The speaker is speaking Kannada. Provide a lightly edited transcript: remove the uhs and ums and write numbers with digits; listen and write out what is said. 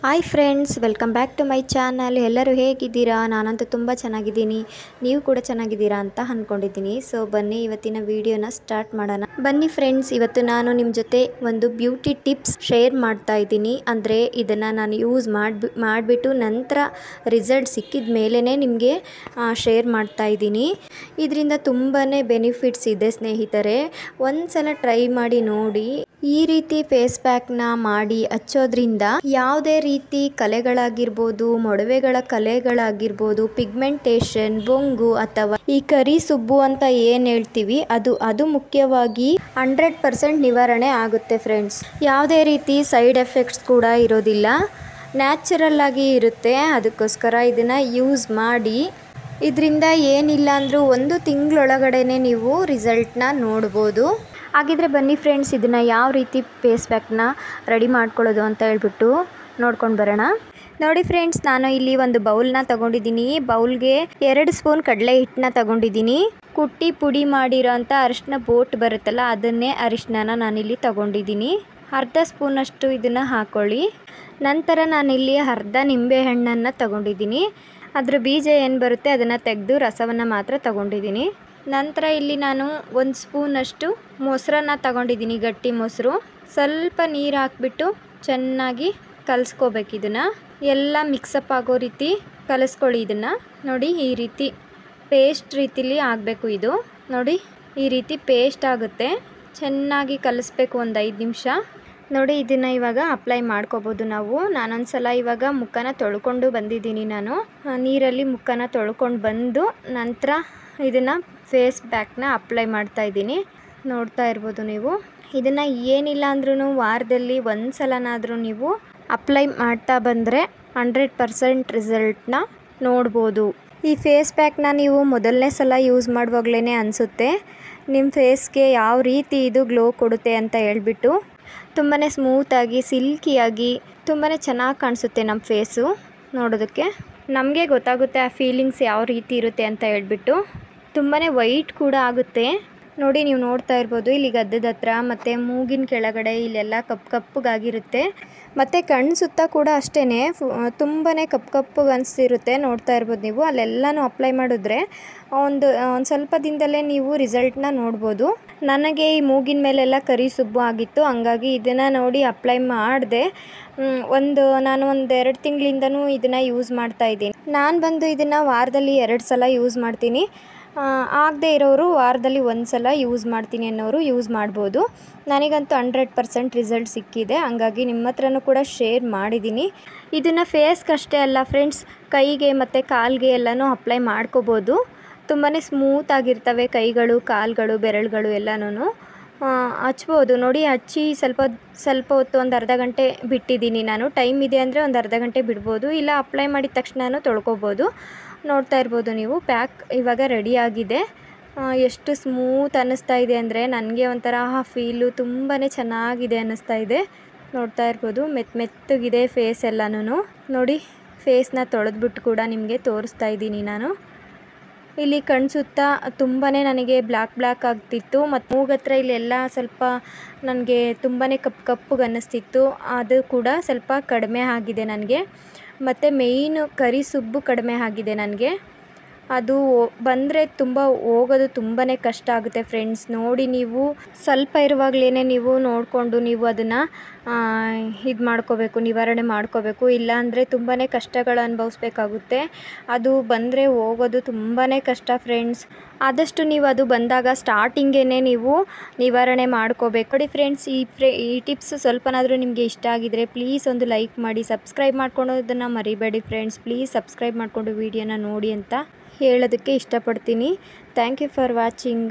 Hi friends, welcome back to my channel. ಎಲ್ಲರೂ ಹೇಗಿದ್ದೀರಾ? ನಾನಂತೂ ತುಂಬ ಚೆನ್ನಾಗಿದ್ದೀನಿ. ನೀವು ಕೂಡ ಚೆನ್ನಾಗಿದ್ದೀರಾ ಅಂತ ಅಂದ್ಕೊಂಡಿದ್ದೀನಿ. ಸೊ ಬನ್ನಿ ಇವತ್ತಿನ ವಿಡಿಯೋನ ಸ್ಟಾರ್ಟ್ ಮಾಡೋಣ. ಬನ್ನಿ ಫ್ರೆಂಡ್ಸ್, ಇವತ್ತು ನಾನು ನಿಮ್ಮ ಜೊತೆ ಒಂದು ಬ್ಯೂಟಿ ಟಿಪ್ಸ್ ಶೇರ್ ಮಾಡ್ತಾ ಇದ್ದೀನಿ. ಅಂದರೆ ಇದನ್ನು ನಾನು ಯೂಸ್ ಮಾಡಿಬಿಟ್ಟು ನಂತರ ರಿಸಲ್ಟ್ ಸಿಕ್ಕಿದ ಮೇಲೇ ನಿಮಗೆ ಶೇರ್ ಮಾಡ್ತಾ ಇದ್ದೀನಿ. ಇದರಿಂದ ತುಂಬಾ ಬೆನಿಫಿಟ್ಸ್ ಇದೆ ಸ್ನೇಹಿತರೆ. ಒಂದು ಸಲ ಟ್ರೈ ಮಾಡಿ ನೋಡಿ. ಈ ರೀತಿ ಫೇಸ್ ಪ್ಯಾಕ್ನ ಮಾಡಿ ಹಚ್ಚೋದ್ರಿಂದ ಯಾವುದೇ ರೀತಿ ಕಲೆಗಳಾಗಿರ್ಬೋದು, ಮೊಡವೆಗಳ ಕಲೆಗಳಾಗಿರ್ಬೋದು, ಪಿಗ್ಮೆಂಟೇಷನ್, ಬೊಂಗು ಅಥವಾ ಈ ಕರಿ ಸುಬ್ಬು ಅಂತ ಏನು ಹೇಳ್ತೀವಿ ಅದು ಮುಖ್ಯವಾಗಿ 100% ನಿವಾರಣೆ ಆಗುತ್ತೆ ಫ್ರೆಂಡ್ಸ್. ಯಾವುದೇ ರೀತಿ ಸೈಡ್ ಎಫೆಕ್ಟ್ಸ್ ಕೂಡ ಇರೋದಿಲ್ಲ, ನ್ಯಾಚುರಲ್ ಆಗಿ ಇರುತ್ತೆ. ಅದಕ್ಕೋಸ್ಕರ ಇದನ್ನು ಯೂಸ್ ಮಾಡಿ. ಇದರಿಂದ ಏನಿಲ್ಲ ಅಂದರೂ 1 ತಿಂಗಳೊಳಗಡೆ ನೀವು ರಿಸಲ್ಟ್ನ ನೋಡ್ಬೋದು. ಹಾಗಿದ್ರೆ ಬನ್ನಿ ಫ್ರೆಂಡ್ಸ್, ಇದನ್ನು ಯಾವ ರೀತಿ ಫೇಸ್ ಪ್ಯಾಕ್ನ ರೆಡಿ ಮಾಡ್ಕೊಳ್ಳೋದು ಅಂತ ಹೇಳ್ಬಿಟ್ಟು ನೋಡ್ಕೊಂಡು ಬರೋಣ. ನೋಡಿ ಫ್ರೆಂಡ್ಸ್, ನಾನು ಇಲ್ಲಿ ಒಂದು ಬೌಲ್ನ ತಗೊಂಡಿದ್ದೀನಿ. ಬೌಲ್ಗೆ 2 ಸ್ಪೂನ್ ಕಡಲೆ ಹಿಟ್ಟನ್ನ ತಗೊಂಡಿದ್ದೀನಿ. ಕುಟ್ಟಿ ಪುಡಿ ಮಾಡಿರೋ ಅಂಥ ಅರಿಶಿನ ಬೋಟ್ ಬರುತ್ತಲ್ಲ, ಅದನ್ನೇ ಅರಿಶಿನ ನಾನಿಲ್ಲಿ ತಗೊಂಡಿದ್ದೀನಿ. ಅರ್ಧ ಸ್ಪೂನಷ್ಟು ಇದನ್ನು ಹಾಕ್ಕೊಳ್ಳಿ. ನಂತರ ನಾನಿಲ್ಲಿ ಅರ್ಧ ನಿಂಬೆ ಹಣ್ಣನ್ನು ತಗೊಂಡಿದ್ದೀನಿ. ಅದರ ಬೀಜ ಏನು ಬರುತ್ತೆ ಅದನ್ನು ತೆಗೆದು ರಸವನ್ನು ಮಾತ್ರ ತಗೊಂಡಿದ್ದೀನಿ. ನಂತರ ಇಲ್ಲಿ ನಾನು 1 ಸ್ಪೂನಷ್ಟು ಮೊಸರನ್ನು ತಗೊಂಡಿದ್ದೀನಿ, ಗಟ್ಟಿ ಮೊಸರು. ಸ್ವಲ್ಪ ನೀರು ಹಾಕ್ಬಿಟ್ಟು ಚೆನ್ನಾಗಿ ಕಲಿಸ್ಕೋಬೇಕು. ಇದನ್ನು ಎಲ್ಲ ಮಿಕ್ಸಪ್ ಆಗೋ ರೀತಿ ಕಲಿಸ್ಕೊಳ್ಳಿ. ಇದನ್ನು ನೋಡಿ, ಈ ರೀತಿ ಪೇಸ್ಟ್ ರೀತಿಲಿ ಆಗಬೇಕು. ಇದು ನೋಡಿ, ಈ ರೀತಿ ಪೇಸ್ಟ್ ಆಗುತ್ತೆ. ಚೆನ್ನಾಗಿ ಕಲಿಸ್ಬೇಕು 1 5 ನಿಮಿಷ. ನೋಡಿ, ಇದನ್ನು ಇವಾಗ ಅಪ್ಲೈ ಮಾಡ್ಕೋಬೋದು ನಾವು. ನಾನೊಂದು ಸಲ ಇವಾಗ ಮುಖನ ತೊಳ್ಕೊಂಡು ಬಂದಿದ್ದೀನಿ. ನಾನು ನೀರಲ್ಲಿ ಮುಖನ ತೊಳ್ಕೊಂಡು ಬಂದು ನಂತರ ಇದನ್ನು ಫೇಸ್ ಪ್ಯಾಕ್ನ ಅಪ್ಲೈ ಮಾಡ್ತಾ ಇದ್ದೀನಿ. ನೋಡ್ತಾ ಇರ್ಬೋದು ನೀವು. ಇದನ್ನು ಏನಿಲ್ಲ ಅಂದ್ರೂ ವಾರದಲ್ಲಿ 1 ಸಲನಾದರೂ ನೀವು ಅಪ್ಲೈ ಮಾಡ್ತಾ ಬಂದರೆ 100% ರಿಸಲ್ಟ್ನ ನೋಡ್ಬೋದು. ಈ ಫೇಸ್ ಪ್ಯಾಕ್ನ ನೀವು ಮೊದಲನೇ ಸಲ ಯೂಸ್ ಮಾಡುವಾಗಲೇ ಅನಿಸುತ್ತೆ ನಿಮ್ಮ ಫೇಸ್ಗೆ ಯಾವ ರೀತಿ ಇದು ಗ್ಲೋ ಕೊಡುತ್ತೆ ಅಂತ ಹೇಳ್ಬಿಟ್ಟು. ತುಂಬಾ ಸ್ಮೂತಾಗಿ, ಸಿಲ್ಕಿಯಾಗಿ, ತುಂಬಾ ಚೆನ್ನಾಗಿ ಕಾಣಿಸುತ್ತೆ ನಮ್ಮ ಫೇಸು. ನೋಡೋದಕ್ಕೆ ನಮಗೆ ಗೊತ್ತಾಗುತ್ತೆ ಆ ಫೀಲಿಂಗ್ಸ್ ಯಾವ ರೀತಿ ಇರುತ್ತೆ ಅಂತ ಹೇಳ್ಬಿಟ್ಟು. ತುಂಬಾ ವೈಟ್ ಕೂಡ ಆಗುತ್ತೆ. ನೋಡಿ, ನೀವು ನೋಡ್ತಾ ಇರ್ಬೋದು ಇಲ್ಲಿ ಗದ್ದದ ಹತ್ರ ಮತ್ತು ಮೂಗಿನ ಕೆಳಗಡೆ ಇಲ್ಲೆಲ್ಲ ಕಪ್ಪಗಾಗಿರುತ್ತೆ. ಮತ್ತು ಕಣ್ಣು ಸುತ್ತ ಕೂಡ ಅಷ್ಟೇ ತುಂಬಾ ಕಪ್ಪಗೆ ಅನಿಸ್ತಿರುತ್ತೆ. ನೋಡ್ತಾ ಇರ್ಬೋದು ನೀವು. ಅಲ್ಲೆಲ್ಲನೂ ಅಪ್ಲೈ ಮಾಡಿದ್ರೆ ಒಂದು ಸ್ವಲ್ಪ ದಿನದಲ್ಲೇ ನೀವು ರಿಸಲ್ಟ್ನ ನೋಡ್ಬೋದು. ನನಗೆ ಈ ಮೂಗಿನ ಮೇಲೆಲ್ಲ ಕರಿ ಸುಬ್ಬು ಆಗಿತ್ತು, ಹಂಗಾಗಿ ಇದನ್ನು ನೋಡಿ ಅಪ್ಲೈ ಮಾಡಿದೆ. ನಾನು ಒಂದು 2 ತಿಂಗಳಿಂದನೂ ಇದನ್ನು ಯೂಸ್ ಮಾಡ್ತಾ ಇದ್ದೀನಿ. ನಾನು ಬಂದು ಇದನ್ನು ವಾರದಲ್ಲಿ 2 ಸಲ ಯೂಸ್ ಮಾಡ್ತೀನಿ. ಆಗದೆ ಇರೋರು ವಾರದಲ್ಲಿ 1 ಸಲ ಯೂಸ್ ಮಾಡ್ತೀನಿ ಅನ್ನೋರು ಯೂಸ್ ಮಾಡ್ಬೋದು. ನನಗಂತೂ 100% ರಿಸಲ್ಟ್ ಸಿಕ್ಕಿದೆ, ಹಂಗಾಗಿ ನಿಮ್ಮ ಹತ್ರನೂ ಕೂಡ ಶೇರ್ ಮಾಡಿದ್ದೀನಿ. ಇದನ್ನು ಫೇಸ್ಗಷ್ಟೇ ಅಲ್ಲ ಫ್ರೆಂಡ್ಸ್, ಕೈಗೆ ಮತ್ತು ಕಾಲಿಗೆ ಎಲ್ಲನೂ ಅಪ್ಲೈ ಮಾಡ್ಕೋಬೋದು. ತುಂಬಾ ಸ್ಮೂತಾಗಿರ್ತವೆ ಕೈಗಳು, ಕಾಲುಗಳು, ಬೆರಳುಗಳು ಎಲ್ಲನೂ ಹಚ್ಬೋದು. ನೋಡಿ, ಹಚ್ಚಿ ಸ್ವಲ್ಪ ಹೊತ್ತು ಒಂದು ಅರ್ಧ ಗಂಟೆ ಬಿಟ್ಟಿದ್ದೀನಿ ನಾನು. ಟೈಮ್ ಇದೆ ಅಂದರೆ ಒಂದು ಅರ್ಧ ಗಂಟೆ ಬಿಡ್ಬೋದು, ಇಲ್ಲ ಅಪ್ಲೈ ಮಾಡಿದ ತಕ್ಷಣ ತೊಳ್ಕೊಬೋದು. ನೋಡ್ತಾ ಇರ್ಬೋದು ನೀವು. ಪ್ಯಾಕ್ ಇವಾಗ ರೆಡಿಯಾಗಿದೆ. ಎಷ್ಟು ಸ್ಮೂತ್ ಅನ್ನಿಸ್ತಾ ಇದೆ ಅಂದರೆ ನನಗೆ ಒಂಥರ ಫೀಲು ತುಂಬಾ ಚೆನ್ನಾಗಿದೆ ಅನ್ನಿಸ್ತಾ ಇದೆ. ನೋಡ್ತಾ ಇರ್ಬೋದು, ಮೆತ್ತಗಿದೆ ಫೇಸ್ ಎಲ್ಲನೂ. ನೋಡಿ, ಫೇಸ್ನ ತೊಳೆದ್ಬಿಟ್ಟು ಕೂಡ ನಿಮಗೆ ತೋರಿಸ್ತಾ ಇದ್ದೀನಿ ನಾನು. ಇಲ್ಲಿ ಕಣ್ಣು ಸುತ್ತ ತುಂಬಾ ನನಗೆ ಬ್ಲ್ಯಾಕ್ ಆಗ್ತಿತ್ತು, ಮತ್ತು ಮೂಗತ್ರ ಇಲ್ಲೆಲ್ಲ ಸ್ವಲ್ಪ ನನಗೆ ತುಂಬಾ ಕಪ್ಪಗೆ ಅನ್ನಿಸ್ತಿತ್ತು. ಅದು ಕೂಡ ಸ್ವಲ್ಪ ಕಡಿಮೆ ಆಗಿದೆ ನನಗೆ. ಮತ್ತು ಮೇಯ್ನು ಕರಿ ಸುಬ್ಬು ಕಡಿಮೆ ಆಗಿದೆ ನನಗೆ. ಅದು ಬಂದರೆ ಹೋಗೋದು ತುಂಬಾ ಕಷ್ಟ ಆಗುತ್ತೆ ಫ್ರೆಂಡ್ಸ್. ನೋಡಿ, ನೀವು ಸ್ವಲ್ಪ ಇರುವಾಗಲೇ ನೀವು ನೋಡಿಕೊಂಡು ನೀವು ಅದನ್ನು ಇದು ಮಾಡ್ಕೋಬೇಕು, ನಿವಾರಣೆ ಮಾಡ್ಕೋಬೇಕು. ಇಲ್ಲಾಂದರೆ ತುಂಬಾ ಕಷ್ಟಗಳು ಅನುಭವಿಸ್ಬೇಕಾಗುತ್ತೆ. ಅದು ಬಂದರೆ ಹೋಗೋದು ತುಂಬಾ ಕಷ್ಟ ಫ್ರೆಂಡ್ಸ್. ಆದಷ್ಟು ನೀವು ಅದು ಬಂದಾಗ ಸ್ಟಾರ್ಟಿಂಗೇ ನೀವು ನಿವಾರಣೆ ಮಾಡ್ಕೋಬೇಕು. ನೋಡಿ ಫ್ರೆಂಡ್ಸ್, ಈ ಟಿಪ್ಸ್ ಸ್ವಲ್ಪನಾದರೂ ನಿಮಗೆ ಇಷ್ಟ ಆಗಿದರೆ ಪ್ಲೀಸ್ ಒಂದು ಲೈಕ್ ಮಾಡಿ, ಸಬ್ಸ್ಕ್ರೈಬ್ ಮಾಡ್ಕೊಳ್ಳೋದನ್ನು ಮರಿಬೇಡಿ ಫ್ರೆಂಡ್ಸ್. ಪ್ಲೀಸ್ ಸಬ್ಸ್ಕ್ರೈಬ್ ಮಾಡಿಕೊಂಡು ವಿಡಿಯೋನ ನೋಡಿ ಅಂತ ಹೇಳೋದಕ್ಕೆ ಇಷ್ಟಪಡ್ತೀನಿ. Thank you for watching.